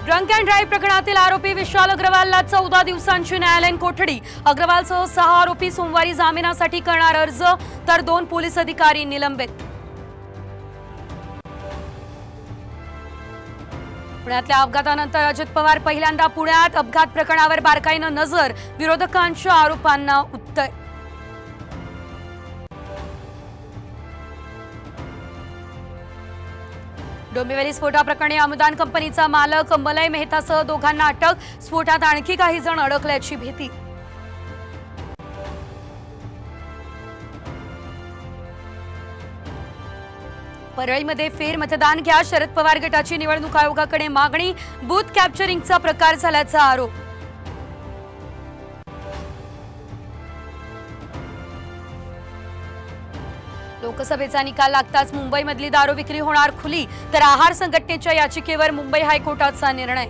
Drunk and drive प्रकरणातील आरोपी विशाल अग्रवालला 14 दिवसांची न्यायालयीन कोठडी। अग्रवालसह 6 आरोपी सोमवारी जामिनासाठी करणार अर्ज, तर 2 पोलीस अधिकारी निलंबित। पुण्यातल्या अपघातानंतर अजित पवार पहिल्यांदा पुण्यात। अपघात प्रकरणावर बारकाईनं नजर, विरोधकांच्या आरोपांना उत्तर। डोंबिवली स्फोटाप्रकरणी अमुदान कंपनीचा मालक मलय मेहतासह दोघांना अटक। स्फोटात आणखी काही जण अडकल्याची भीती। परळीमध्ये फेरमतदान घ्या, शरद पवार गटाची निवडणूक आयोगाकडे मागणी। बूथ कॅप्चरिंगचा प्रकार झाल्याचा आरोप। लोकसभेचा निकाल लागताच मुंबईमधली दारू विक्री होणार खुली, तर आहार संघटनेच्या याचिकेवर मुंबई हायकोर्टाचा निर्णय।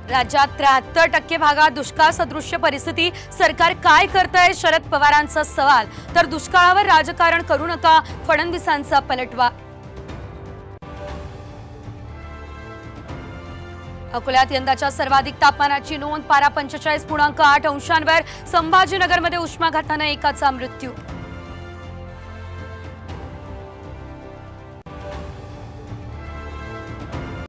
राज्यात 73% भागात दुष्काळ सदृश्य परिस्थिती, सरकार काय करतंय, शरद पवारांचा सवाल। तर दुष्काळावर राजकारण करू नका, फडणवीसांचा पलटवार। अकोल्यात यंदाच्या सर्वाधिक तापमानाची नोंद, पारा 45.8 अंशांवर। संभाजीनगरमध्ये उष्माघाताने एकाचा मृत्यू।